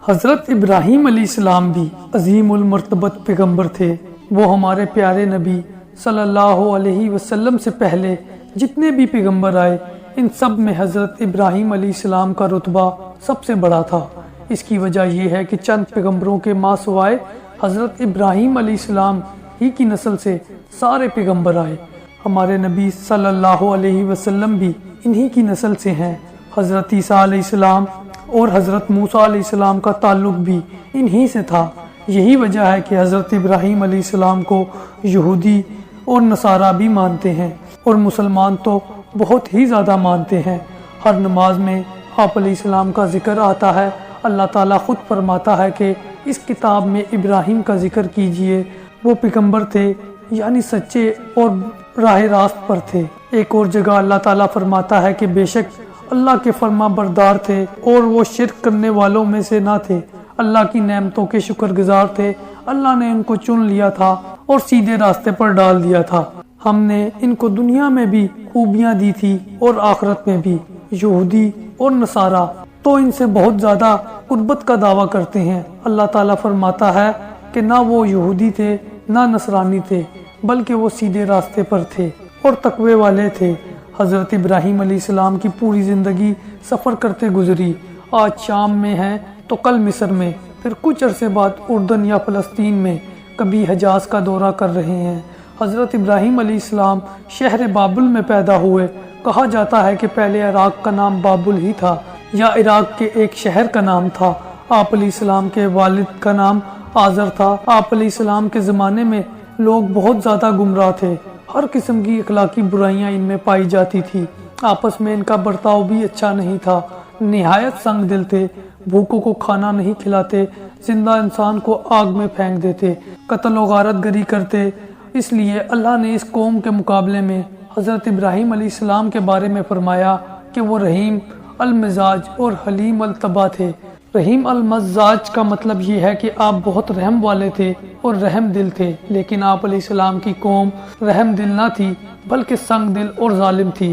حضرت ابراہیم علیہ السلام بھی عظیم المرتبت پیغمبر تھے۔ وہ ہمارے پیارے نبی صلی اللہ علیہ وسلم سے پہلے جتنے بھی پیغمبر آئے ان سب میں حضرت ابراہیم علیہ السلام کا رتبہ سب سے بڑا تھا۔ اس کی وجہ یہ ہے کہ چند پیغمبروں کے ماں سوائے حضرت ابراہیم علیہ السلام ہی کی نسل سے سارے پیغمبر آئے۔ ہمارے نبی صلی اللہ علیہ وسلم بھی انہی کی نسل سے ہیں۔ حضرت عیسیٰ علیہ السلام اور حضرت موسیٰ علیہ السلام کا تعلق بھی انہی سے تھا۔ یہی وجہ ہے کہ حضرت ابراہیم علیہ السلام کو یہودی اور نصارہ بھی مانتے ہیں، اور مسلمان تو بہت ہی زیادہ مانتے ہیں۔ ہر نماز میں آپ علیہ السلام کا ذکر آتا ہے۔ اللہ تعالیٰ خود فرماتا ہے کہ اس کتاب میں ابراہیم کا ذکر کیجئے، وہ پیغمبر تھے یعنی سچے اور راہ راست پر تھے۔ ایک اور جگہ اللہ تعالیٰ فرماتا ہے کہ بے شک اللہ کے فرما بردار تھے اور وہ شرک کرنے والوں میں سے نہ تھے، اللہ کی نعمتوں کے شکر گزار تھے۔ اللہ نے ان کو چن لیا تھا اور سیدھے راستے پر ڈال دیا تھا۔ ہم نے ان کو دنیا میں بھی خوبیاں دی تھی اور آخرت میں بھی۔ یہودی اور نصارہ تو ان سے بہت زیادہ قربت کا دعویٰ کرتے ہیں۔ اللہ تعالیٰ فرماتا ہے کہ نہ وہ یہودی تھے نہ نصرانی تھے، بلکہ وہ سیدھے راستے پر تھے اور تقوی والے تھے۔ حضرت ابراہیم علیہ السلام کی پوری زندگی سفر کرتے گزری۔ آج شام میں ہیں تو کل مصر میں، پھر کچھ عرصے بعد اردن یا فلسطین میں، کبھی حجاز کا دورہ کر رہے ہیں۔ حضرت ابراہیم علیہ السلام شہر بابل میں پیدا ہوئے۔ کہا جاتا ہے کہ پہلے عراق کا نام بابل ہی تھا یا عراق کے ایک شہر کا نام تھا۔ آپ علیہ السلام کے والد کا نام آزر تھا۔ آپ علیہ السلام کے زمانے میں لوگ بہت زیادہ گمراہ تھے، ہر قسم کی اخلاقی برائیاں ان میں پائی جاتی تھی۔ آپس میں ان کا برتاؤ بھی اچھا نہیں تھا، نہایت سنگ دل تھے، بھوکوں کو کھانا نہیں کھلاتے، زندہ انسان کو آگ میں پھینک دیتے، قتل و غارت گری کرتے۔ اس لیے اللہ نے اس قوم کے مقابلے میں حضرت ابراہیم علیہ السلام کے بارے میں فرمایا کہ وہ رحیم المزاج اور حلیم الطبع تھے۔ رحیم المزاج کا مطلب یہ ہے کہ آپ بہت رحم والے تھے اور رحم دل تھے، لیکن آپ علیہ السلام کی قوم رحم دل نہ تھی بلکہ سنگ دل اور ظالم تھی۔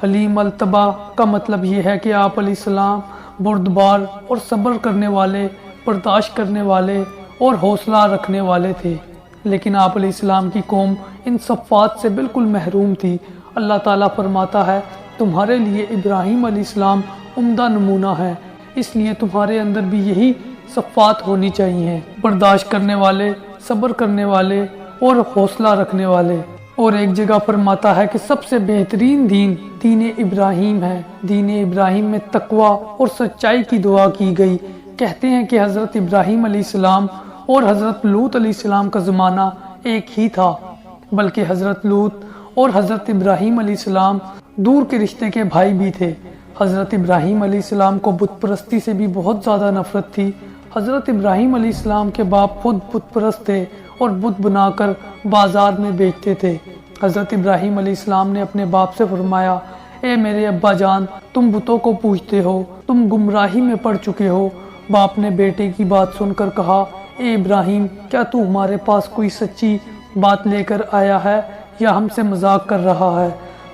حلیم الطبع کا مطلب یہ ہے کہ آپ علیہ السلام بردبار اور صبر کرنے والے، برداشت کرنے والے اور حوصلہ رکھنے والے تھے، لیکن آپ علیہ السلام کی قوم ان صفات سے بالکل محروم تھی۔ اللہ تعالیٰ فرماتا ہے تمہارے لیے ابراہیم علیہ السلام عمدہ نمونہ ہے، اس لیے تمہارے اندر بھی یہی صفات ہونی چاہیے، برداشت کرنے والے، صبر کرنے والے اور حوصلہ رکھنے والے۔ اور ایک جگہ فرماتا ہے کہ سب سے بہترین دین دین ابراہیم ہے۔ دین ابراہیم میں تقوی اور سچائی کی دعا کی گئی۔ کہتے ہیں کہ حضرت ابراہیم علیہ السلام اور حضرت لوط علیہ السلام کا زمانہ ایک ہی تھا، بلکہ حضرت لوط اور حضرت ابراہیم علیہ السلام دور کے رشتے کے بھائی بھی تھے۔ حضرت ابراہیم علیہ السلام کو بت پرستی سے بھی بہت زیادہ نفرت تھی۔ حضرت ابراہیم علیہ السلام کے باپ خود بت پرست تھے اور بت بنا کر بازار میں بیچتے تھے۔ حضرت ابراہیم علیہ السلام نے اپنے باپ سے فرمایا اے میرے ابا جان، تم بتوں کو پوجتے ہو، تم گمراہی میں پڑ چکے ہو۔ باپ نے بیٹے کی بات سن کر کہا اے ابراہیم، کیا تو ہمارے پاس کوئی سچی بات لے کر آیا ہے یا ہم سے مذاق کر رہا ہے؟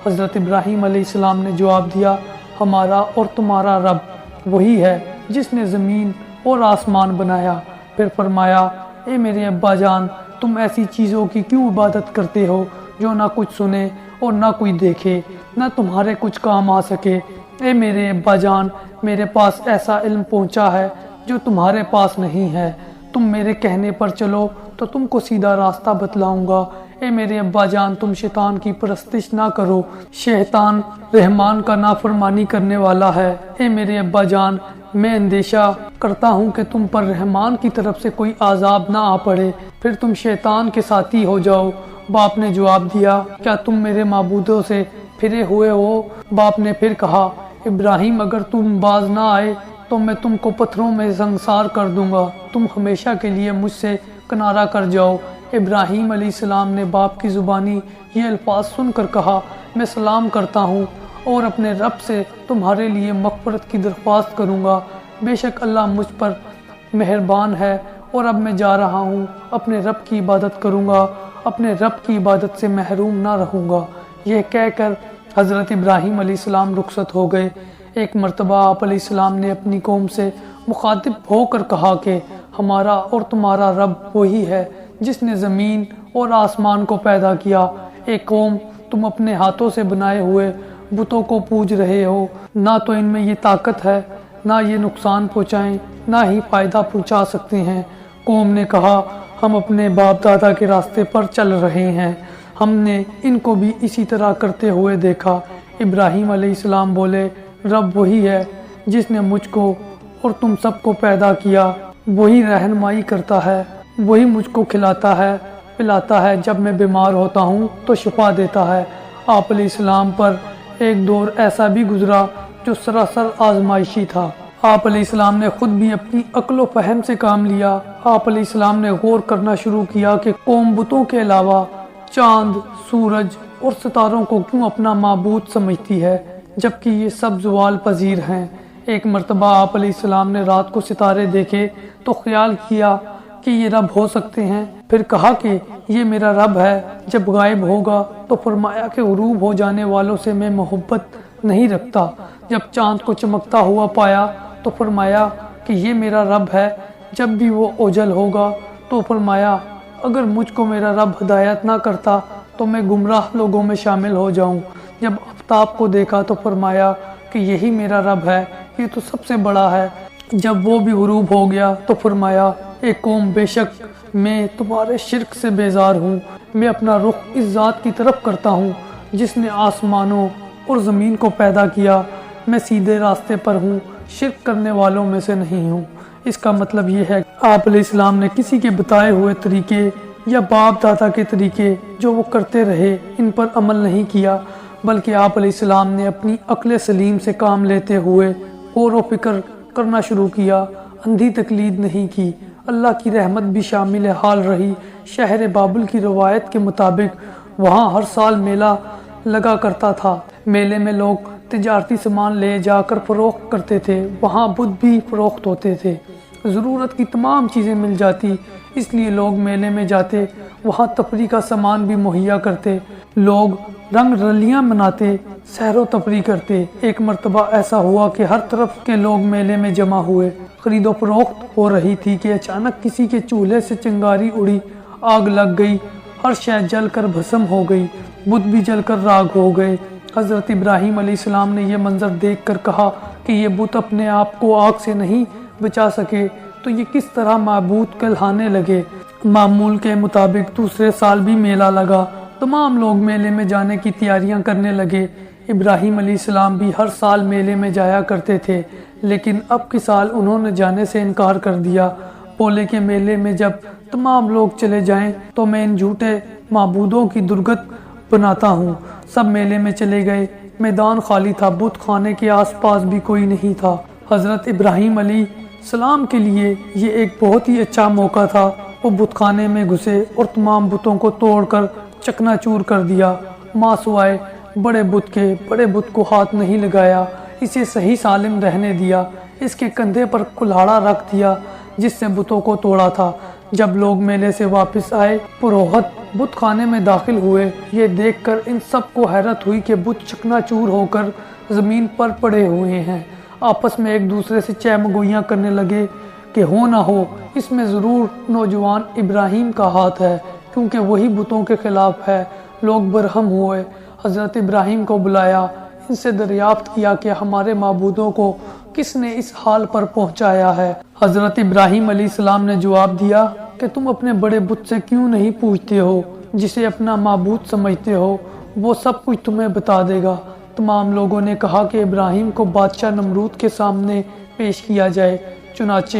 حضرت ابراہیم علیہ السلام نے جواب دیا ہمارا اور تمہارا رب وہی ہے جس نے زمین اور آسمان بنایا۔ پھر فرمایا اے میرے ابا جان، تم ایسی چیزوں کی کیوں عبادت کرتے ہو جو نہ کچھ سنے اور نہ کوئی دیکھے، نہ تمہارے کچھ کام آ سکے؟ اے میرے ابا جان، میرے پاس ایسا علم پہنچا ہے جو تمہارے پاس نہیں ہے، تم میرے کہنے پر چلو تو تم کو سیدھا راستہ بتلاؤں گا۔ اے میرے ابا جان، تم شیطان کی پرستش نہ کرو، شیطان رحمان کا نافرمانی کرنے والا ہے۔ اے میرے ابا جان، میں اندیشہ کرتا ہوں کہ تم پر رحمان کی طرف سے کوئی عذاب نہ آ پڑے، پھر تم شیطان کے ساتھی ہو جاؤ۔ باپ نے جواب دیا کیا تم میرے معبودوں سے پھرے ہوئے ہو؟ باپ نے پھر کہا ابراہیم، اگر تم باز نہ آئے تو میں تم کو پتھروں میں سنسار کر دوں گا، تم ہمیشہ کے لیے مجھ سے کنارہ کر جاؤ۔ ابراہیم علیہ السلام نے باپ کی زبانی یہ الفاظ سن کر کہا میں سلام کرتا ہوں اور اپنے رب سے تمہارے لیے مغفرت کی درخواست کروں گا، بے شک اللہ مجھ پر مہربان ہے، اور اب میں جا رہا ہوں، اپنے رب کی عبادت کروں گا، اپنے رب کی عبادت سے محروم نہ رہوں گا۔ یہ کہہ کر حضرت ابراہیم علیہ السلام رخصت ہو گئے۔ ایک مرتبہ آپ علیہ السلام نے اپنی قوم سے مخاطب ہو کر کہا کہ ہمارا اور تمہارا رب وہی ہے جس نے زمین اور آسمان کو پیدا کیا۔ ایک قوم، تم اپنے ہاتھوں سے بنائے ہوئے بتوں کو پوج رہے ہو، نہ تو ان میں یہ طاقت ہے، نہ یہ نقصان پہنچائیں، نہ ہی فائدہ پہنچا سکتے ہیں۔ قوم نے کہا، ہم اپنے باپ دادا کے راستے پر چل رہے ہیں، ہم نے ان کو بھی اسی طرح کرتے ہوئے دیکھا۔ ابراہیم علیہ السلام بولے، رب وہی ہے جس نے مجھ کو اور تم سب کو پیدا کیا، وہی رہنمائی کرتا ہے، وہی مجھ کو کھلاتا ہے، پلاتا ہے، جب میں بیمار ہوتا ہوں تو شفا دیتا ہے۔ آپ علیہ السلام پر ایک دور ایسا بھی گزرا جو سراسر آزمائشی تھا۔ آپ علیہ السلام نے خود بھی اپنی عقل و فہم سے کام لیا۔ آپ علیہ السلام نے غور کرنا شروع کیا کہ قوم بتوں کے علاوہ چاند، سورج اور ستاروں کو کیوں اپنا معبود سمجھتی ہے، جبکہ یہ سب زوال پذیر ہیں۔ ایک مرتبہ آپ علیہ السلام نے رات کو ستارے دیکھے تو خیال کیا کہ یہ رب ہو سکتے ہیں، پھر کہا کہ یہ میرا رب ہے۔ جب غائب ہوگا تو فرمایا کہ غروب ہو جانے والوں سے میں محبت نہیں رکھتا۔ جب چاند کو چمکتا ہوا پایا تو فرمایا کہ یہ میرا رب ہے۔ جب بھی وہ اوجھل ہوگا تو فرمایا اگر مجھ کو میرا رب ہدایت نہ کرتا تو میں گمراہ لوگوں میں شامل ہو جاؤں۔ جب آفتاب کو دیکھا تو فرمایا کہ یہی میرا رب ہے، یہ تو سب سے بڑا ہے۔ جب وہ بھی غروب ہو گیا تو فرمایا، اے قوم، بے شک میں تمہارے شرک سے بیزار ہوں، میں اپنا رخ اس ذات کی طرف کرتا ہوں جس نے آسمانوں اور زمین کو پیدا کیا، میں سیدھے راستے پر ہوں، شرک کرنے والوں میں سے نہیں ہوں۔ اس کا مطلب یہ ہے کہ آپ علیہ السلام نے کسی کے بتائے ہوئے طریقے یا باپ دادا کے طریقے جو وہ کرتے رہے ان پر عمل نہیں کیا، بلکہ آپ علیہ السلام نے اپنی عقل سلیم سے کام لیتے ہوئے غور و فکر کرنا شروع کیا، اندھی تقلید نہیں کی۔ اللہ کی رحمت بھی شامل حال رہی۔ شہر بابل کی روایت کے مطابق وہاں ہر سال میلہ لگا کرتا تھا۔ میلے میں لوگ تجارتی سامان لے جا کر فروخت کرتے تھے، وہاں بت بھی فروخت ہوتے تھے، ضرورت کی تمام چیزیں مل جاتی، اس لیے لوگ میلے میں جاتے، وہاں تفریح کا سامان بھی مہیا کرتے، لوگ رنگ رلیاں مناتے، سیر و تفریح کرتے۔ ایک مرتبہ ایسا ہوا کہ ہر طرف کے لوگ میلے میں جمع ہوئے، خرید و فروخت ہو رہی تھی کہ اچانک کسی کے چولہے سے چنگاری اڑی، آگ لگ گئی، ہر شے جل کر بھسم ہو گئی، بت بھی جل کر راکھ ہو گئے۔ حضرت ابراہیم علیہ السلام نے یہ منظر دیکھ کر کہا کہ یہ بت اپنے آپ کو آگ سے نہیں بچا سکے تو یہ کس طرح معبود کہلانے لگے۔ معمول کے مطابق دوسرے سال بھی میلہ لگا، تمام لوگ میلے میں جانے کی تیاریاں کرنے لگے۔ ابراہیم علیہ السلام بھی ہر سال میلے میں جایا کرتے تھے، لیکن اب کی سال انہوں نے جانے سے انکار کر دیا۔ بولے کہ میلے میں جب تمام لوگ چلے جائیں تو میں ان جھوٹے معبودوں کی درگت بناتا ہوں۔ سب میلے میں چلے گئے، میدان خالی تھا، بت خانے کے آس پاس بھی کوئی نہیں تھا۔ حضرت ابراہیم علیہ السلام کے لیے یہ ایک بہت ہی اچھا موقع تھا۔ وہ بت خانے میں گھسے اور تمام بتوں کو توڑ کر چکنا چور کر دیا، ماں سوائے بڑے بت کے۔ بڑے بت کو ہاتھ نہیں لگایا، اسے صحیح سالم رہنے دیا، اس کے کندھے پر کلہاڑا رکھ دیا جس سے بتوں کو توڑا تھا۔ جب لوگ میلے سے واپس آئے، پروہت بت خانے میں داخل ہوئے، یہ دیکھ کر ان سب کو حیرت ہوئی کہ بت چکنا چور ہو کر زمین پر پڑے ہوئے ہیں۔ آپس میں ایک دوسرے سے چہمگوئیاں کرنے لگے کہ ہو نہ ہو اس میں ضرور نوجوان ابراہیم کا ہاتھ ہے، کیونکہ وہی بتوں کے خلاف ہے۔ لوگ برہم ہوئے، حضرت ابراہیم کو بلایا، ان سے دریافت کیا کہ ہمارے معبودوں کو کس نے اس حال پر پہنچایا ہے۔ حضرت ابراہیم علیہ السلام نے جواب دیا کہ تم اپنے بڑے بت سے کیوں نہیں پوچھتے ہو، جسے اپنا معبود سمجھتے ہو، وہ سب کچھ تمہیں بتا دے گا۔ تمام لوگوں نے کہا کہ ابراہیم کو بادشاہ نمرود کے سامنے پیش کیا جائے۔ چنانچہ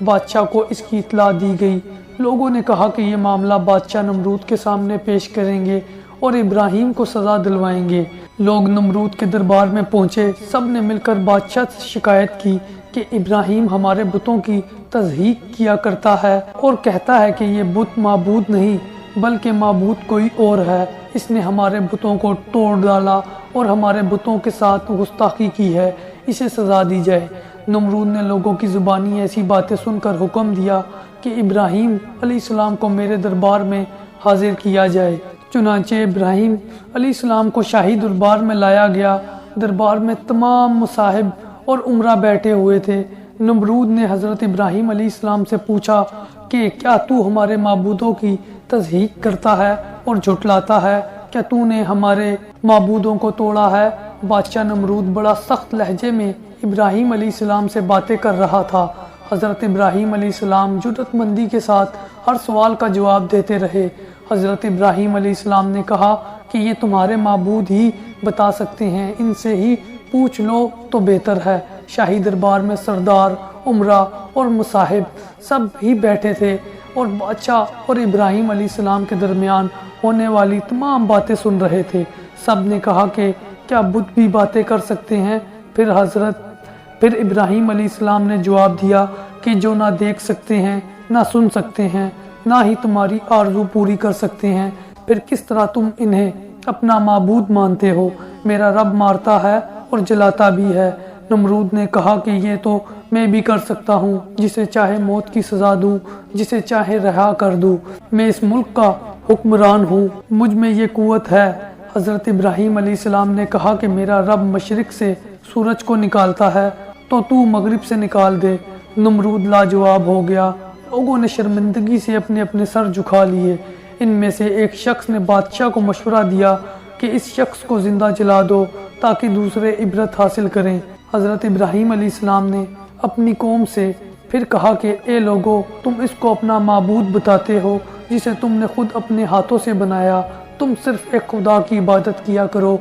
بادشاہ کو اس کی اطلاع دی گئی۔ لوگوں نے کہا کہ یہ معاملہ بادشاہ نمرود کے سامنے پیش کریں گے اور ابراہیم کو سزا دلوائیں گے۔ لوگ نمرود کے دربار میں پہنچے، سب نے مل کر بادشاہ سے شکایت کی کہ ابراہیم ہمارے بتوں کی تضحیق کیا کرتا ہے اور کہتا ہے کہ یہ بت معبود نہیں بلکہ معبود کوئی اور ہے، اس نے ہمارے بتوں کو توڑ ڈالا اور ہمارے بتوں کے ساتھ گستاخی کی ہے، اسے سزا دی جائے۔ نمرود نے لوگوں کی زبانی ایسی باتیں سن کر حکم دیا کہ ابراہیم علیہ السلام کو میرے دربار میں حاضر کیا جائے۔ چنانچہ ابراہیم علیہ السلام کو شاہی دربار میں لایا گیا۔ دربار میں تمام مصاحب اور امراء بیٹھے ہوئے تھے۔ نمرود نے حضرت ابراہیم علیہ السلام سے پوچھا کہ کیا تو ہمارے معبودوں کی تصدیق کرتا ہے اور جھٹلاتا ہے؟ کیا تو نے ہمارے معبودوں کو توڑا ہے؟ بادشاہ نمرود بڑا سخت لہجے میں ابراہیم علیہ السلام سے باتیں کر رہا تھا۔ حضرت ابراہیم علیہ السلام جرأت مندی کے ساتھ ہر سوال کا جواب دیتے رہے۔ حضرت ابراہیم علیہ السلام نے کہا کہ یہ تمہارے معبود ہی بتا سکتے ہیں، ان سے ہی پوچھ لو تو بہتر ہے۔ شاہی دربار میں سردار، امراء اور مصاحب سب ہی بیٹھے تھے اور بادشاہ اور ابراہیم علیہ السلام کے درمیان ہونے والی تمام باتیں سن رہے تھے۔ سب نے کہا کہ کیا بت بھی باتیں کر سکتے ہیں؟ پھر ابراہیم علیہ السلام نے جواب دیا کہ جو نہ دیکھ سکتے ہیں، نہ سن سکتے ہیں، نہ ہی تمہاری آرزو پوری کر سکتے ہیں، پھر کس طرح تم انہیں اپنا معبود مانتے ہو؟ میرا رب مارتا ہے اور جلاتا بھی ہے۔ نمرود نے کہا کہ یہ تو میں بھی کر سکتا ہوں، جسے چاہے موت کی سزا دوں، جسے چاہے رہا کر دوں۔ میں اس ملک کا حکمران ہوں، مجھ میں یہ قوت ہے۔ حضرت ابراہیم علیہ السلام نے کہا کہ میرا رب مشرق سے سورج کو نکالتا ہے تو مغرب سے نکال دے۔ نمرود لاجواب ہو گیا۔ لوگوں نے شرمندگی سے اپنے اپنے سر جھکا لیے۔ ان میں سے ایک شخص نے بادشاہ کو مشورہ دیا کہ اس شخص کو زندہ جلا دو تاکہ دوسرے عبرت حاصل کریں۔ حضرت ابراہیم علیہ السلام نے اپنی قوم سے پھر کہا کہ اے لوگو، تم اس کو اپنا معبود بتاتے ہو جسے تم نے خود اپنے ہاتھوں سے بنایا۔ تم صرف ایک خدا کی عبادت کیا کرو،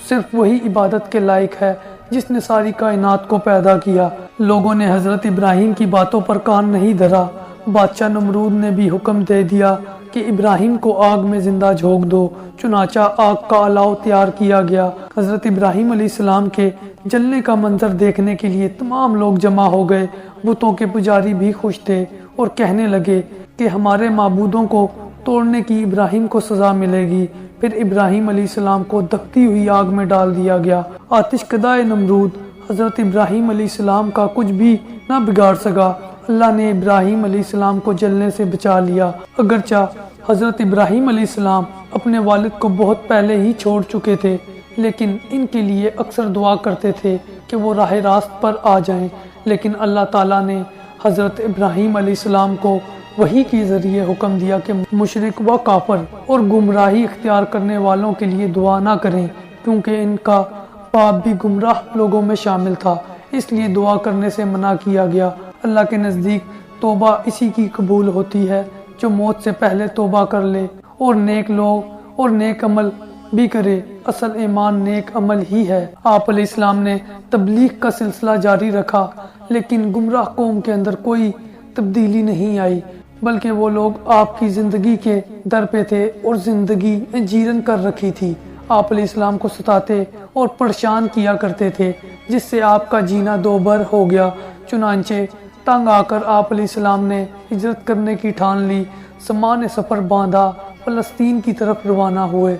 صرف وہی عبادت کے لائق ہے جس نے ساری کائنات کو پیدا کیا۔ لوگوں نے حضرت ابراہیم کی باتوں پر کان نہیں دھرا۔ بادشاہ نمرود نے بھی حکم دے دیا کہ ابراہیم کو آگ میں زندہ جھونک دو۔ چنانچہ آگ کا الاؤ تیار کیا گیا۔ حضرت ابراہیم علیہ السلام کے جلنے کا منظر دیکھنے کے لیے تمام لوگ جمع ہو گئے۔ بتوں کے پجاری بھی خوش تھے اور کہنے لگے کہ ہمارے معبودوں کو توڑنے کی ابراہیم کو سزا ملے گی۔ پھر ابراہیم علیہ السلام کو دکتی ہوئی آگ میں ڈال دیا گیا۔ آتش کدائے نمرود حضرت ابراہیم علیہ السلام کا کچھ بھی نہ بگاڑ سکا۔ اللہ نے ابراہیم علیہ السلام کو جلنے سے بچا لیا۔ اگرچہ حضرت ابراہیم علیہ السلام اپنے والد کو بہت پہلے ہی چھوڑ چکے تھے، لیکن ان کے لیے اکثر دعا کرتے تھے کہ وہ راہ راست پر آ جائیں۔ لیکن اللہ تعالیٰ نے حضرت ابراہیم علیہ السلام کو وحی کے ذریعے حکم دیا کہ مشرک و کافر اور گمراہی اختیار کرنے والوں کے لیے دعا نہ کریں، کیونکہ ان کا باپ بھی گمراہ لوگوں میں شامل تھا، اس لیے دعا کرنے سے منع کیا گیا۔ اللہ کے نزدیک توبہ اسی کی قبول ہوتی ہے جو موت سے پہلے توبہ کر لے اور نیک لوگ اور نیک عمل بھی کرے۔ اصل ایمان نیک عمل ہی ہے۔ آپ علیہ السلام نے تبلیغ کا سلسلہ جاری رکھا، لیکن گمراہ قوم کے اندر کوئی تبدیلی نہیں آئی، بلکہ وہ لوگ آپ کی زندگی کے در پہ تھے اور زندگی جیرن کر رکھی تھی۔ آپ علیہ السلام کو ستاتے اور پریشان کیا کرتے تھے، جس سے آپ کا جینا دوبر ہو گیا۔ چنانچہ تنگ آ کر آپ علیہ السلام نے ہجرت کرنے کی ٹھان لی، سامان سفر باندھا، فلسطین کی طرف روانہ ہوئے۔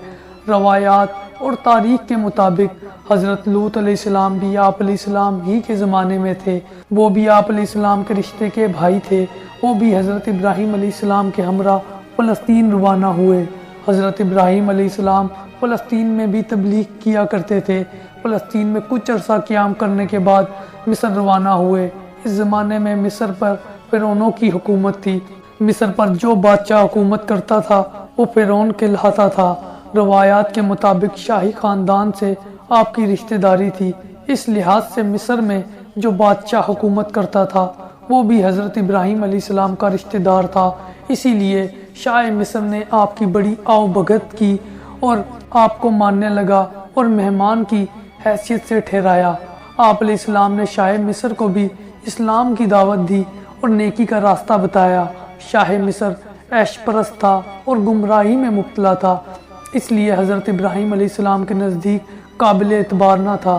روایات اور تاریخ کے مطابق حضرت لوط علیہ السلام بھی آپ علیہ السلام ہی کے زمانے میں تھے۔ وہ بھی آپ علیہ السلام کے رشتے کے بھائی تھے۔ وہ بھی حضرت ابراہیم علیہ السلام کے ہمراہ فلسطین روانہ ہوئے۔ حضرت ابراہیم علیہ السلام فلسطین میں بھی تبلیغ کیا کرتے تھے۔ فلسطین میں کچھ عرصہ قیام کرنے کے بعد مصر روانہ ہوئے۔ اس زمانے میں مصر پر فرعونوں کی حکومت تھی۔ مصر پر جو بادشاہ حکومت کرتا تھا وہ فرعون کہلاتا تھا۔ روایات کے مطابق شاہی خاندان سے آپ کی رشتہ داری تھی، اس لحاظ سے مصر میں جو بادشاہ حکومت کرتا تھا وہ بھی حضرت ابراہیم علیہ السلام کا رشتہ دار تھا۔ اسی لیے شاہ مصر نے آپ کی بڑی آؤ بھگت کی اور آپ کو ماننے لگا اور مہمان کی حیثیت سے ٹھہرایا۔ آپ علیہ السلام نے شاہ مصر کو بھی اسلام کی دعوت دی اور نیکی کا راستہ بتایا۔ شاہ مصر عیش پرست تھا اور گمراہی میں مبتلا تھا، اس لیے حضرت ابراہیم علیہ السلام کے نزدیک قابل اعتبار نہ تھا۔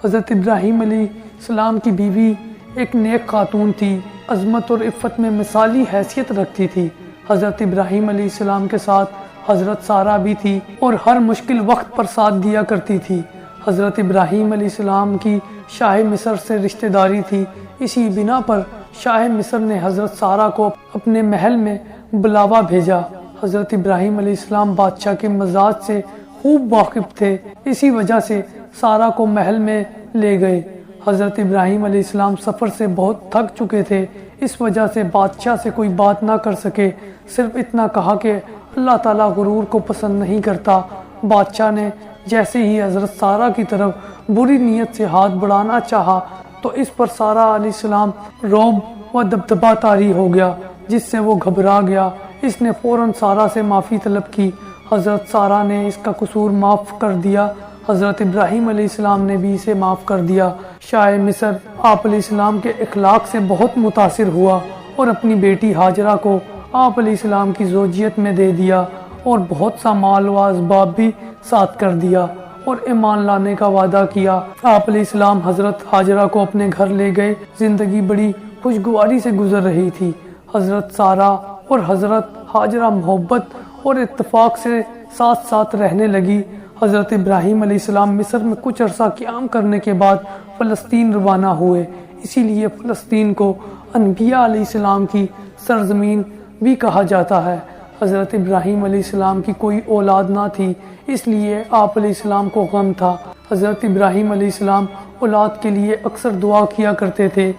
حضرت ابراہیم علیہ السلام کی بیوی ایک نیک خاتون تھی، عظمت اور عفت میں مثالی حیثیت رکھتی تھی۔ حضرت ابراہیم علیہ السلام کے ساتھ حضرت سارہ بھی تھی اور ہر مشکل وقت پر ساتھ دیا کرتی تھی۔ حضرت ابراہیم علیہ السلام کی شاہ مصر سے رشتہ داری تھی، اسی بنا پر شاہ مصر نے حضرت سارہ کو اپنے محل میں بلاوا بھیجا۔ حضرت ابراہیم علیہ السلام بادشاہ کے مزاج سے خوب واقف تھے، اسی وجہ سے سارہ کو محل میں لے گئے۔ حضرت ابراہیم علیہ السلام سفر سے بہت تھک چکے تھے، اس وجہ سے بادشاہ سے کوئی بات نہ کر سکے، صرف اتنا کہا کہ اللہ تعالیٰ غرور کو پسند نہیں کرتا۔ بادشاہ نے جیسے ہی حضرت سارہ کی طرف بری نیت سے ہاتھ بڑھانا چاہا تو اس پر سارہ علیہ السلام رعب و دبدبہ طاری ہو گیا، جس سے وہ گھبرا گیا۔ اس نے فوراً سارہ سے معافی طلب کی، حضرت سارہ نے اس کا قصور معاف کر دیا، حضرت ابراہیم علیہ السلام نے بھی اسے معاف کر دیا۔ شاہ مصر آپ علیہ السلام کے اخلاق سے بہت متاثر ہوا اور اپنی بیٹی ہاجرہ کو آپ علیہ السلام کی زوجیت میں دے دیا اور بہت سا مال و اسباب بھی ساتھ کر دیا اور ایمان لانے کا وعدہ کیا۔ آپ علیہ السلام حضرت ہاجرہ کو اپنے گھر لے گئے۔ زندگی بڑی خوشگواری سے گزر رہی تھی۔ حضرت سارہ اور حضرت ہاجرہ محبت اور اتفاق سے ساتھ ساتھ رہنے لگی۔ حضرت ابراہیم علیہ السلام مصر میں کچھ عرصہ قیام کرنے کے بعد فلسطین روانہ ہوئے، اسی لیے فلسطین کو انبیاء علیہ السلام کی سرزمین بھی کہا جاتا ہے۔ حضرت ابراہیم علیہ السلام کی کوئی اولاد نہ تھی، اس لیے آپ علیہ السلام کو غم تھا۔ حضرت ابراہیم علیہ السلام اولاد کے لیے اکثر دعا کیا کرتے تھے۔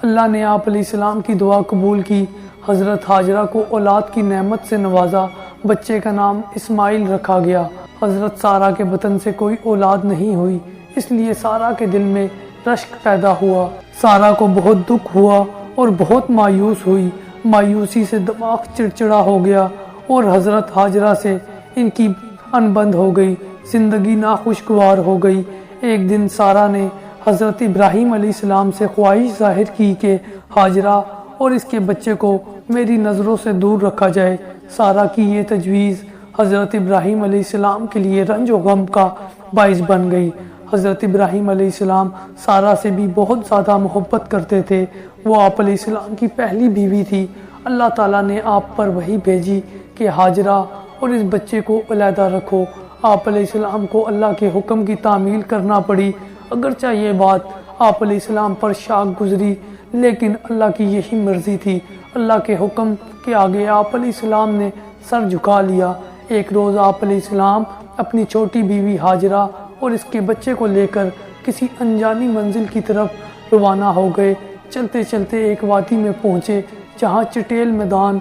اللہ نے آپ علیہ السلام کی دعا قبول کی۔ حضرت ہاجرہ کو اولاد کی نعمت سے نوازا، بچے کا نام اسماعیل رکھا گیا۔ حضرت سارہ کے بطن سے کوئی اولاد نہیں ہوئی، اس لیے سارہ کے دل میں رشک پیدا ہوا۔ سارہ کو بہت دکھ ہوا اور بہت مایوس ہوئی۔ مایوسی سے دماغ چڑچڑا ہو گیا اور حضرت ہاجرہ سے ان کی انبند ہو گئی، زندگی ناخوشگوار ہو گئی۔ ایک دن سارہ نے حضرت ابراہیم علیہ السلام سے خواہش ظاہر کی کہ ہاجرہ اور اس کے بچے کو میری نظروں سے دور رکھا جائے۔ سارہ کی یہ تجویز حضرت ابراہیم علیہ السلام کے لیے رنج و غم کا باعث بن گئی۔ حضرت ابراہیم علیہ السلام سارہ سے بھی بہت زیادہ محبت کرتے تھے، وہ آپ علیہ السلام کی پہلی بیوی تھی۔ اللہ تعالیٰ نے آپ پر وحی بھیجی کہ ہاجرہ اور اس بچے کو علیحدہ رکھو۔ آپ علیہ السلام کو اللہ کے حکم کی تعمیل کرنا پڑی، اگرچہ یہ بات آپ علیہ السلام پر شاق گزری، لیکن اللہ کی یہی مرضی تھی۔ اللہ کے حکم کے آگے آپ علیہ السلام نے سر جھکا لیا۔ ایک روز آپ علیہ السلام اپنی چھوٹی بیوی ہاجرہ اور اس کے بچے کو لے کر کسی انجانی منزل کی طرف روانہ ہو گئے۔ چلتے چلتے ایک وادی میں پہنچے جہاں چٹیل میدان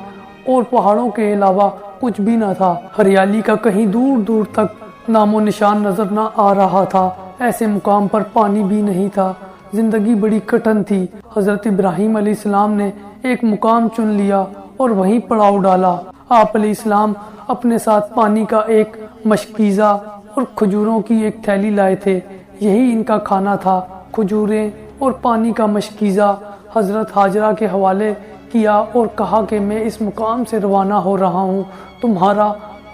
اور پہاڑوں کے علاوہ کچھ بھی نہ تھا۔ ہریالی کا کہیں دور دور تک نام و نشان نظر نہ آ رہا تھا۔ ایسے مقام پر پانی بھی نہیں تھا۔ زندگی بڑی کٹن تھی۔ حضرت ابراہیم علیہ السلام نے ایک مقام چن لیا اور وہیں پڑاؤ ڈالا۔ آپ علیہ السلام اپنے ساتھ پانی کا ایک مشکیزہ اور کھجوروں کی ایک تھیلی لائے تھے، یہی ان کا کھانا تھا، کھجوریں اور پانی کا مشکیزہ۔ حضرت ہاجرہ کے حوالے کیا اور کہا کہ میں اس مقام سے روانہ ہو رہا ہوں، تمہارا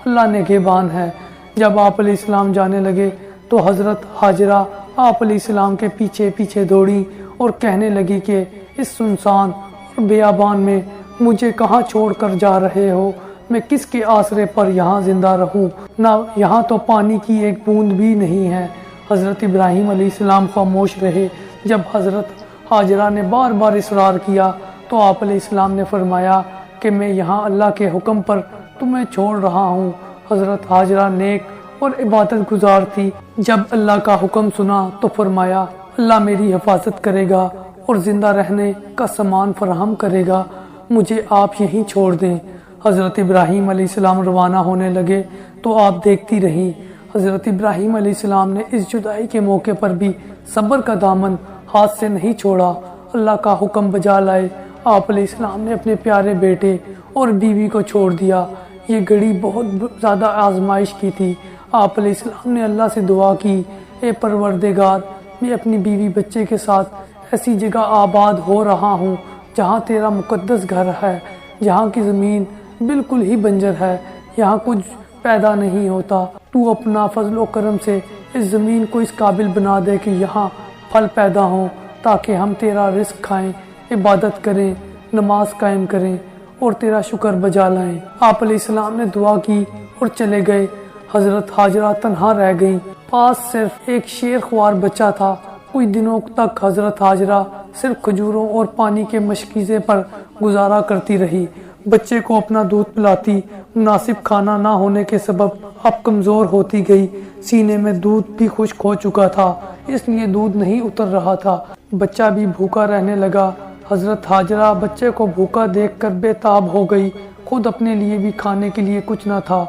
اللہ نگہبان ہے۔ جب آپ علیہ السلام جانے لگے تو حضرت ہاجرہ آپ علیہ السلام کے پیچھے پیچھے دوڑی اور کہنے لگی کہ اس سنسان اور بیابان میں مجھے کہاں چھوڑ کر جا رہے ہو؟ میں کس کے آسرے پر یہاں زندہ رہوں؟ نہ یہاں تو پانی کی ایک بوند بھی نہیں ہے۔ حضرت ابراہیم علیہ السلام خاموش رہے۔ جب حضرت ہاجرہ نے بار بار اصرار کیا تو آپ علیہ السلام نے فرمایا کہ میں یہاں اللہ کے حکم پر تمہیں چھوڑ رہا ہوں۔ حضرت ہاجرہ نیک اور عبادت گزار تھی۔ جب اللہ کا حکم سنا تو فرمایا اللہ میری حفاظت کرے گا اور زندہ رہنے کا سامان فراہم کرے گا، مجھے آپ یہیں چھوڑ دیں۔ حضرت ابراہیم علیہ السلام روانہ ہونے لگے تو آپ دیکھتی رہیں۔ حضرت ابراہیم علیہ السلام نے اس جدائی کے موقع پر بھی صبر کا دامن ہاتھ سے نہیں چھوڑا۔ اللہ کا حکم بجا لائے آپ علیہ السلام نے اپنے پیارے بیٹے اور بیوی کو چھوڑ دیا۔ یہ گھڑی بہت زیادہ آزمائش کی تھی۔ آپ علیہ السلام نے اللہ سے دعا کی، اے پروردگار، میں اپنی بیوی بچے کے ساتھ ایسی جگہ آباد ہو رہا ہوں جہاں تیرا مقدس گھر ہے، جہاں کی زمین بالکل ہی بنجر ہے، یہاں کچھ پیدا نہیں ہوتا۔ تو اپنا فضل و کرم سے اس زمین کو اس قابل بنا دے کہ یہاں پھل پیدا ہوں، تاکہ ہم تیرا رزق کھائیں، عبادت کریں، نماز قائم کریں اور تیرا شکر بجا لائیں۔ آپ علیہ السلام نے دعا کی اور چلے گئے۔ حضرت ہاجرہ تنہا رہ گئیں۔ پاس صرف ایک شیر خوار بچہ تھا۔ کچھ دنوں تک حضرت ہاجرہ صرف کھجوروں اور پانی کے مشکیزے پر گزارا کرتی رہی۔ بچے کو اپنا دودھ پلاتی، مناسب کھانا نہ ہونے کے سبب اب کمزور ہوتی گئی، سینے میں دودھ بھی خشک ہو چکا تھا، اس لیے دودھ نہیں اتر رہا تھا، بچہ بھی بھوکا رہنے لگا۔ حضرت ہاجرہ بچے کو بھوکا دیکھ کر بے تاب ہو گئی، خود اپنے لیے بھی کھانے کے لیے کچھ نہ تھا۔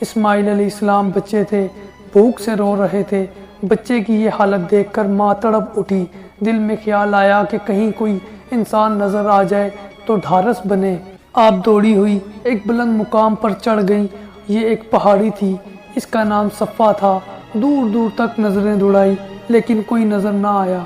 اسماعیل علیہ السلام بچے تھے، بھوک سے رو رہے تھے۔ بچے کی یہ حالت دیکھ کر ماں تڑپ اٹھی، دل میں خیال آیا کہ کہیں کوئی انسان نظر آ جائے تو ڈھارس بنے۔ آپ دوڑی ہوئی ایک بلند مقام پر چڑھ گئی، یہ ایک پہاڑی تھی، اس کا نام صفا تھا۔ دور دور تک نظریں دوڑائی لیکن کوئی نظر نہ آیا۔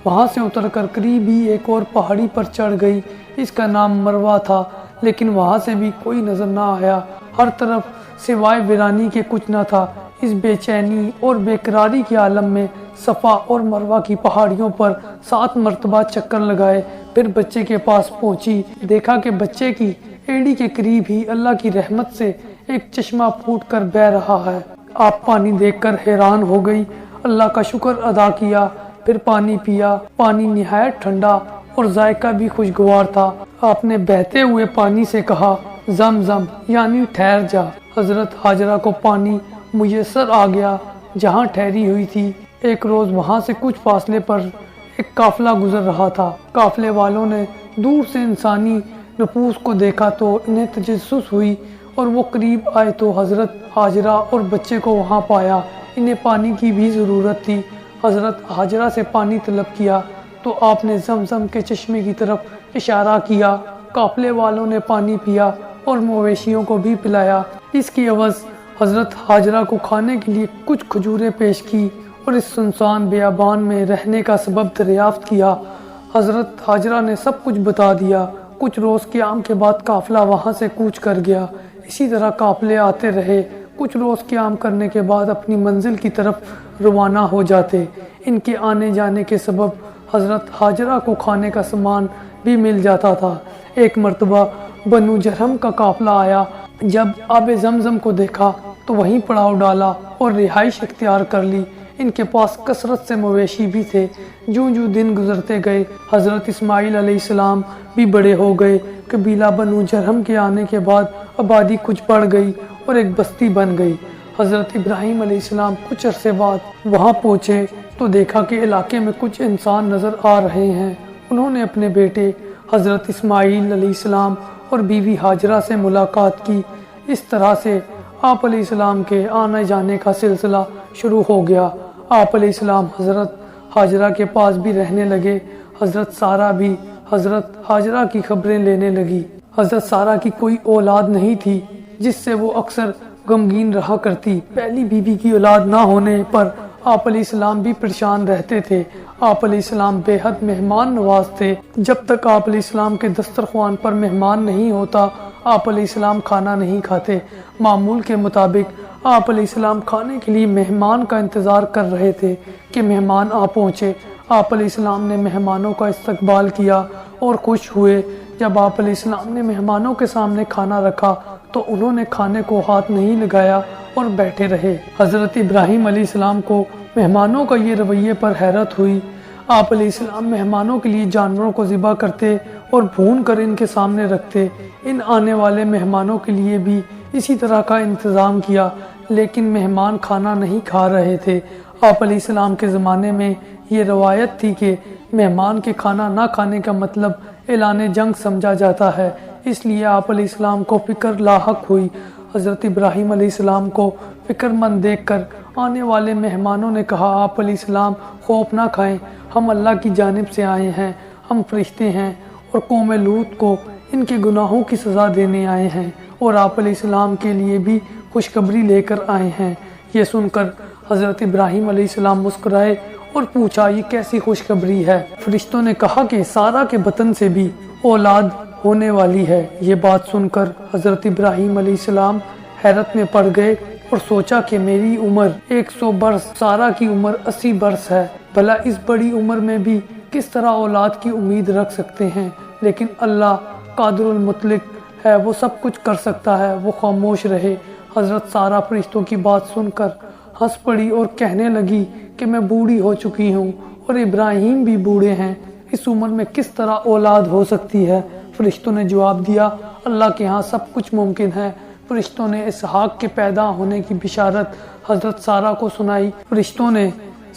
وہاں سے اتر کر قریب ہی ایک اور پہاڑی پر چڑھ گئی، اس کا نام مروہ تھا، لیکن وہاں سے بھی کوئی نظر نہ آیا۔ ہر طرف سوائے ویرانی کے کچھ نہ تھا۔ اس بے چینی اور بے قراری کے عالم میں صفا اور مروہ کی پہاڑیوں پر 7 مرتبہ چکر لگائے، پھر بچے کے پاس پہنچی، دیکھا کہ بچے کی ایڑی کے قریب ہی اللہ کی رحمت سے ایک چشمہ پھوٹ کر بہہ رہا ہے۔ آپ پانی دیکھ کر حیران ہو گئی، اللہ کا شکر ادا کیا، پھر پانی پیا۔ پانی نہایت ٹھنڈا اور ذائقہ بھی خوشگوار تھا۔ آپ نے بہتے ہوئے پانی سے کہا، زمزم یعنی ٹھہر جا۔ حضرت ہاجرہ کو پانی میسر آ گیا جہاں ٹھہری ہوئی تھی۔ ایک روز وہاں سے کچھ فاصلے پر ایک قافلہ گزر رہا تھا۔ قافلے والوں نے دور سے انسانی نفوس کو دیکھا تو انہیں تجسس ہوئی اور وہ قریب آئے تو حضرت ہاجرہ اور بچے کو وہاں پایا۔ انہیں پانی کی بھی ضرورت تھی۔ حضرت ہاجرہ سے پانی طلب کیا تو آپ نے زمزم کے چشمے کی طرف اشارہ کیا۔ قافلے والوں نے پانی پیا اور مویشیوں کو بھی پلایا۔ اس کی عوض حضرت ہاجرہ کو کھانے کے لیے کچھ کھجوریں پیش کی اور اس سنسان بیابان میں رہنے کا سبب دریافت کیا۔ حضرت ہاجرہ نے سب کچھ بتا دیا۔ کچھ روز قیام کے بعد قافلہ وہاں سے کوچ کر گیا۔ اسی طرح قافلے آتے رہے، کچھ روز قیام کرنے کے بعد اپنی منزل کی طرف روانہ ہو جاتے۔ ان کے آنے جانے کے سبب حضرت ہاجرہ کو کھانے کا سامان بھی مل جاتا تھا۔ ایک مرتبہ بنو جرہم کا قافلہ آیا، جب آب زمزم کو دیکھا تو وہیں پڑاؤ ڈالا اور رہائش اختیار کر لی۔ ان کے پاس کثرت سے مویشی بھی تھے۔ جوں جوں دن گزرتے گئے حضرت اسماعیل علیہ السلام بھی بڑے ہو گئے۔ قبیلہ بنو جرہم کے آنے کے بعد آبادی کچھ بڑھ گئی اور ایک بستی بن گئی۔ حضرت ابراہیم علیہ السلام کچھ عرصے بعد وہاں پہنچے تو دیکھا کہ علاقے میں کچھ انسان نظر آ رہے ہیں۔ انہوں نے اپنے بیٹے حضرت اسماعیل علیہ السلام اور بیوی ہاجرہ سے ملاقات کی۔ اس طرح سے آپ علیہ السلام کے آنے جانے کا سلسلہ شروع ہو گیا۔ آپ علیہ السلام حضرت ہاجرہ کے پاس بھی رہنے لگے۔ حضرت سارہ بھی حضرت ہاجرہ کی خبریں لینے لگی۔ حضرت سارہ کی کوئی اولاد نہیں تھی، جس سے وہ اکثر غمگین رہا کرتی۔ پہلی بیوی کی اولاد نہ ہونے پر آپ علیہ السلام بھی پریشان رہتے تھے۔ آپ علیہ السلام بے حد مہمان نواز تھے۔ جب تک آپ علیہ السلام کے دسترخوان پر مہمان نہیں ہوتا، آپ علیہ السلام کھانا نہیں کھاتے۔ معمول کے مطابق آپ علیہ السلام کھانے کے لیے مہمان کا انتظار کر رہے تھے کہ مہمان آ پہنچے۔ آپ علیہ السلام نے مہمانوں کا استقبال کیا اور خوش ہوئے۔ جب آپ علیہ السلام نے مہمانوں کے سامنے کھانا رکھا تو انہوں نے کھانے کو ہاتھ نہیں لگایا اور بیٹھے رہے۔ حضرت ابراہیم علیہ السلام کو مہمانوں کا یہ رویے پر حیرت ہوئی۔ آپ علیہ السلام مہمانوں کے لیے جانوروں کو ذبح کرتے اور بھون کر ان کے سامنے رکھتے۔ ان آنے والے مہمانوں کے لیے بھی اسی طرح کا انتظام کیا، لیکن مہمان کھانا نہیں کھا رہے تھے۔ آپ علیہ السلام کے زمانے میں یہ روایت تھی کہ مہمان کے کھانا نہ کھانے کا مطلب اعلان جنگ سمجھا جاتا ہے، اس لیے آپ علیہ السلام کو فکر لاحق ہوئی۔ حضرت ابراہیم علیہ السلام کو فکر مند دیکھ کر آنے والے مہمانوں نے کہا، آپ علیہ السلام خوف نہ کھائیں، ہم اللہ کی جانب سے آئے ہیں، ہم فرشتے ہیں اور قوم لوط کو ان کے گناہوں کی سزا دینے آئے ہیں اور آپ علیہ السلام کے لیے بھی خوشخبری لے کر آئے ہیں۔ یہ سن کر حضرت ابراہیم علیہ السلام مسکرائے اور پوچھا، یہ کیسی خوشخبری ہے؟ فرشتوں نے کہا کہ سارہ کے بطن سے بھی اولاد ہونے والی ہے۔ یہ بات سن کر حضرت ابراہیم علیہ السلام حیرت میں پڑ گئے اور سوچا کہ میری عمر 100 برس، سارہ کی عمر 80 برس ہے، بھلا اس بڑی عمر میں بھی کس طرح اولاد کی امید رکھ سکتے ہیں؟ لیکن اللہ قادر المطلق ہے، وہ سب کچھ کر سکتا ہے۔ وہ خاموش رہے۔ حضرت سارہ فرشتوں کی بات سن کر ہنس پڑی اور کہنے لگی کہ میں بوڑھی ہو چکی ہوں اور ابراہیم بھی بوڑھے ہیں، اس عمر میں کس طرح اولاد ہو سکتی ہے؟ فرشتوں نے جواب دیا، اللہ کے ہاں سب کچھ ممکن ہے۔ فرشتوں نے اسحاق کے پیدا ہونے کی بشارت حضرت سارہ کو سنائی۔ فرشتوں نے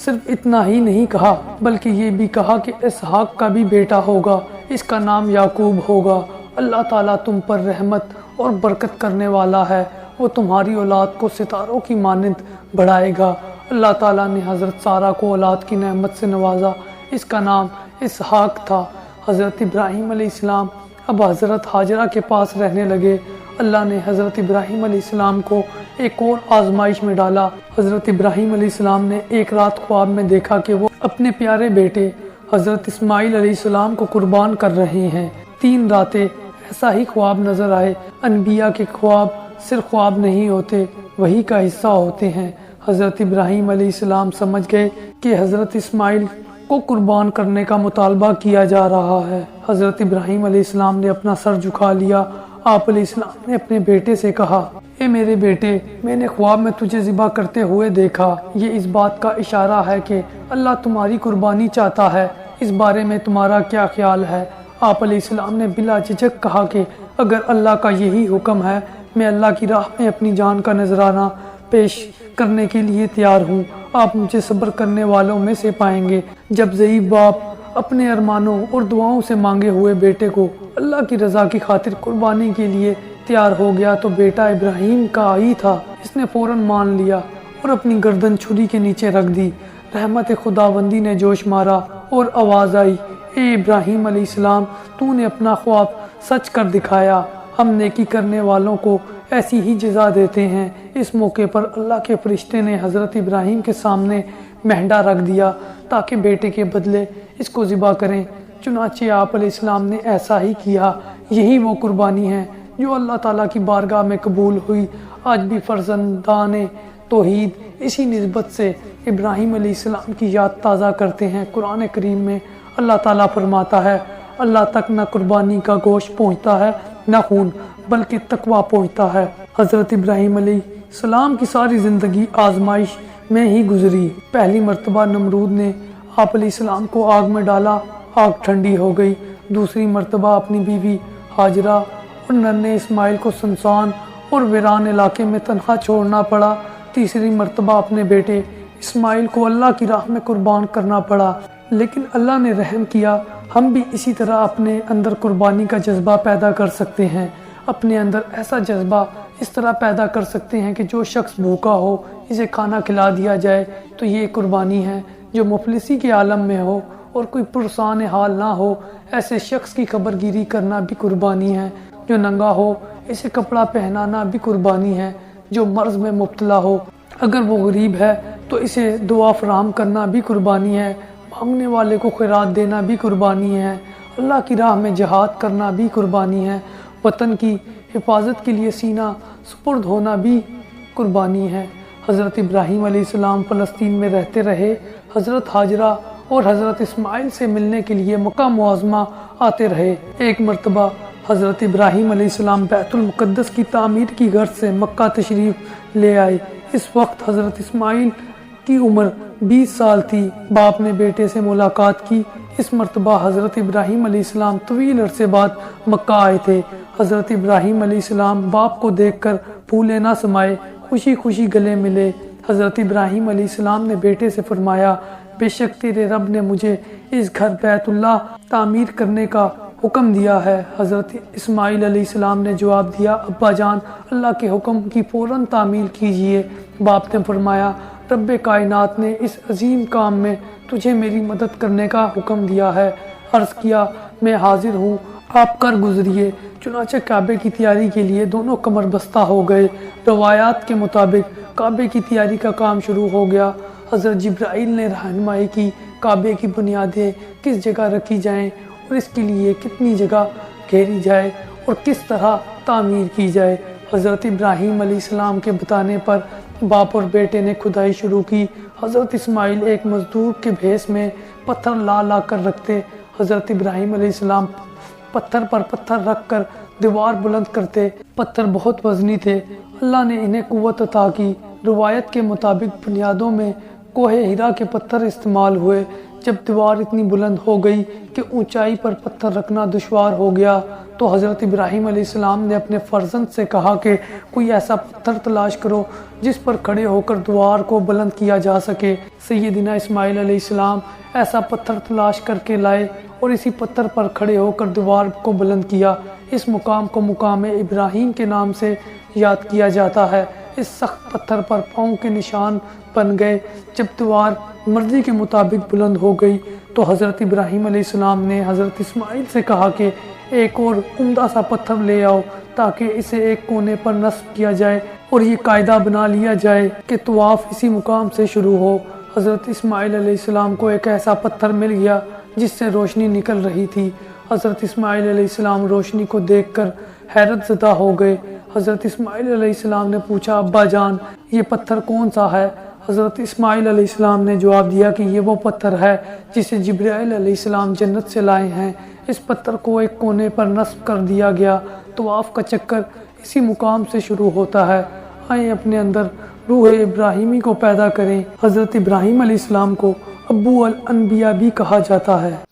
صرف اتنا ہی نہیں کہا بلکہ یہ بھی کہا کہ اسحاق کا بھی بیٹا ہوگا، اس کا نام یعقوب ہوگا۔ اللہ تعالیٰ تم پر رحمت اور برکت کرنے والا ہے، وہ تمہاری اولاد کو ستاروں کی مانند بڑھائے گا۔ اللہ تعالیٰ نے حضرت سارہ کو اولاد کی نعمت سے نوازا، اس کا نام اسحاق تھا۔ حضرت ابراہیم علیہ السلام اب حضرت ہاجرہ کے پاس رہنے لگے۔ اللہ نے حضرت ابراہیم علیہ السلام کو ایک اور آزمائش میں ڈالا۔ حضرت ابراہیم علیہ السلام نے ایک رات خواب میں دیکھا کہ وہ اپنے پیارے بیٹے حضرت اسماعیل علیہ السلام کو قربان کر رہے ہیں۔ 3 راتیں ایسا ہی خواب نظر آئے۔ انبیاء کے خواب صرف خواب نہیں ہوتے، وحی کا حصہ ہوتے ہیں۔ حضرت ابراہیم علیہ السلام سمجھ گئے کہ حضرت اسماعیل کو قربان کرنے کا مطالبہ کیا جا رہا ہے۔ حضرت ابراہیم علیہ السلام نے اپنا سر جھکا لیا۔ آپ علیہ السلام نے اپنے بیٹے سے کہا، اے میرے بیٹے، میں نے خواب میں تجھے ذبح کرتے ہوئے دیکھا۔ یہ اس بات کا اشارہ ہے کہ اللہ تمہاری قربانی چاہتا ہے، اس بارے میں تمہارا کیا خیال ہے؟ آپ علیہ السلام نے بلا جھجک کہا کہ اگر اللہ کا یہی حکم ہے، میں اللہ کی راہ میں اپنی جان کا نذرانہ پیش کرنے کے لیے تیار ہوں۔ آپ مجھے صبر کرنے والوں میں سے پائیں گے۔ جب ضعیف باپ اپنے ارمانوں اور دعاؤں سے مانگے ہوئے بیٹے کو اللہ کی رضا کی خاطر قربانی کے لیے تیار ہو گیا تو بیٹا ابراہیم کا ہی تھا۔ اس نے فوراً مان لیا اور اپنی گردن چھری کے نیچے رکھ دی۔ رحمت خداوندی نے جوش مارا اور آواز آئی، اے ابراہیم علیہ السلام، تو نے اپنا خواب سچ کر دکھایا۔ ہم نیکی کرنے والوں کو ایسی ہی جزا دیتے ہیں۔ اس موقع پر اللہ کے فرشتے نے حضرت ابراہیم کے سامنے مہنڈا رکھ دیا تاکہ بیٹے کے بدلے اس کو ذبح کریں۔ چنانچہ آپ علیہ السلام نے ایسا ہی کیا۔ یہی وہ قربانی ہے جو اللہ تعالیٰ کی بارگاہ میں قبول ہوئی۔ آج بھی فرزندان توحید اسی نسبت سے ابراہیم علیہ السلام کی یاد تازہ کرتے ہیں۔ قرآن کریم میں اللہ تعالیٰ فرماتا ہے، اللہ تک نہ قربانی کا گوشت پہنچتا ہے نہ خون، بلکہ تقویٰ پہنچتا ہے۔ حضرت ابراہیم علیہ السلام کی ساری زندگی آزمائش میں ہی گزری۔ پہلی مرتبہ نمرود نے آپ علیہ السلام کو آگ میں ڈالا، آگ ٹھنڈی ہو گئی۔ دوسری مرتبہ اپنی بیوی ہاجرہ اور ننھے اسماعیل کو سنسان اور ویران علاقے میں تنہا چھوڑنا پڑا۔ تیسری مرتبہ اپنے بیٹے اسماعیل کو اللہ کی راہ میں قربان کرنا پڑا، لیکن اللہ نے رحم کیا۔ ہم بھی اسی طرح اپنے اندر قربانی کا جذبہ پیدا کر سکتے ہیں۔ اپنے اندر ایسا جذبہ اس طرح پیدا کر سکتے ہیں کہ جو شخص بھوکا ہو اسے کھانا کھلا دیا جائے تو یہ قربانی ہے۔ جو مفلسی کے عالم میں ہو اور کوئی پرسان حال نہ ہو، ایسے شخص کی خبرگیری کرنا بھی قربانی ہے۔ جو ننگا ہو اسے کپڑا پہنانا بھی قربانی ہے۔ جو مرض میں مبتلا ہو اگر وہ غریب ہے تو اسے دعا فراہم کرنا بھی قربانی ہے۔ مانگنے والے کو خیرات دینا بھی قربانی ہے۔ اللہ کی راہ میں جہاد کرنا بھی قربانی ہے۔ وطن کی حفاظت کے لیے سینہ سپرد ہونا بھی قربانی ہے۔ حضرت ابراہیم علیہ السلام فلسطین میں رہتے رہے۔ حضرت ہاجرہ اور حضرت اسماعیل سے ملنے کے لیے مکہ معظمہ آتے رہے۔ ایک مرتبہ حضرت ابراہیم علیہ السلام بیت المقدس کی تعمیر کی غرض سے مکہ تشریف لے آئے۔ اس وقت حضرت اسماعیل کی عمر 20 سال تھی۔ باپ نے بیٹے سے ملاقات کی۔ اس مرتبہ حضرت ابراہیم علیہ السلام طویل عرصے بعد مکہ آئے تھے۔ حضرت ابراہیم علیہ السلام باپ کو دیکھ کر پھولے نہ سمائے، خوشی خوشی گلے ملے۔ حضرت ابراہیم علیہ السلام نے بیٹے سے فرمایا، بے شک تیرے رب نے مجھے اس گھر بیت اللہ تعمیر کرنے کا حکم دیا ہے۔ حضرت اسماعیل علیہ السلام نے جواب دیا، ابا جان، اللہ کے حکم کی فوراً تعمیل کیجئے۔ باپ نے فرمایا، رب کائنات نے اس عظیم کام میں تجھے میری مدد کرنے کا حکم دیا ہے۔ عرض کیا، میں حاضر ہوں، آپ کر گزریے۔ چنانچہ کعبے کی تیاری کے لیے دونوں کمر بستہ ہو گئے۔ روایات کے مطابق کعبے کی تیاری کا کام شروع ہو گیا۔ حضرت جبرائیل نے رہنمائی کی، کعبے کی بنیادیں کس جگہ رکھی جائیں اور اس کے لیے کتنی جگہ گھیری جائے اور کس طرح تعمیر کی جائے۔ حضرت ابراہیم علیہ السلام کے بتانے پر باپ اور بیٹے نے کھدائی شروع کی۔ حضرت اسماعیل ایک مزدور کے بھیس میں پتھر لا لا کر رکھتے۔ حضرت ابراہیم علیہ السلام پتھر پر پتھر رکھ کر دیوار بلند کرتے۔ پتھر بہت وزنی تھے، اللہ نے انہیں قوت عطا کی۔ روایت کے مطابق بنیادوں میں کوہ ہیرا کے پتھر استعمال ہوئے۔ جب دیوار اتنی بلند ہو گئی کہ اونچائی پر پتھر رکھنا دشوار ہو گیا تو حضرت ابراہیم علیہ السلام نے اپنے فرزند سے کہا کہ کوئی ایسا پتھر تلاش کرو جس پر کھڑے ہو کر دیوار کو بلند کیا جا سکے۔ سیدنا اسماعیل علیہ السلام ایسا پتھر تلاش کر کے لائے اور اسی پتھر پر کھڑے ہو کر دیوار کو بلند کیا۔ اس مقام کو مقام ابراہیم کے نام سے یاد کیا جاتا ہے۔ اس سخت پتھر پر پاؤں کے نشان بن گئے۔ جب دیوار مرضی کے مطابق بلند ہو گئی تو حضرت ابراہیم علیہ السلام نے حضرت اسماعیل سے کہا کہ ایک اور عمدہ سا پتھر لے آؤ تاکہ اسے ایک کونے پر نصب کیا جائے اور یہ قاعدہ بنا لیا جائے کہ طواف اسی مقام سے شروع ہو۔ حضرت اسماعیل علیہ السلام کو ایک ایسا پتھر مل گیا جس سے روشنی نکل رہی تھی۔ حضرت اسماعیل علیہ السلام روشنی کو دیکھ کر حیرت زدہ ہو گئے۔ حضرت اسماعیل علیہ السلام نے پوچھا، ابا جان یہ پتھر کون سا ہے؟ حضرت اسماعیل علیہ السلام نے جواب دیا کہ یہ وہ پتھر ہے جسے جبرائیل علیہ السلام جنت سے لائے ہیں۔ اس پتھر کو ایک کونے پر نصب کر دیا گیا۔ طواف کا چکر اسی مقام سے شروع ہوتا ہے۔ آئیں اپنے اندر روح ابراہیمی کو پیدا کریں۔ حضرت ابراہیم علیہ السلام کو ابو الانبیاء بھی کہا جاتا ہے۔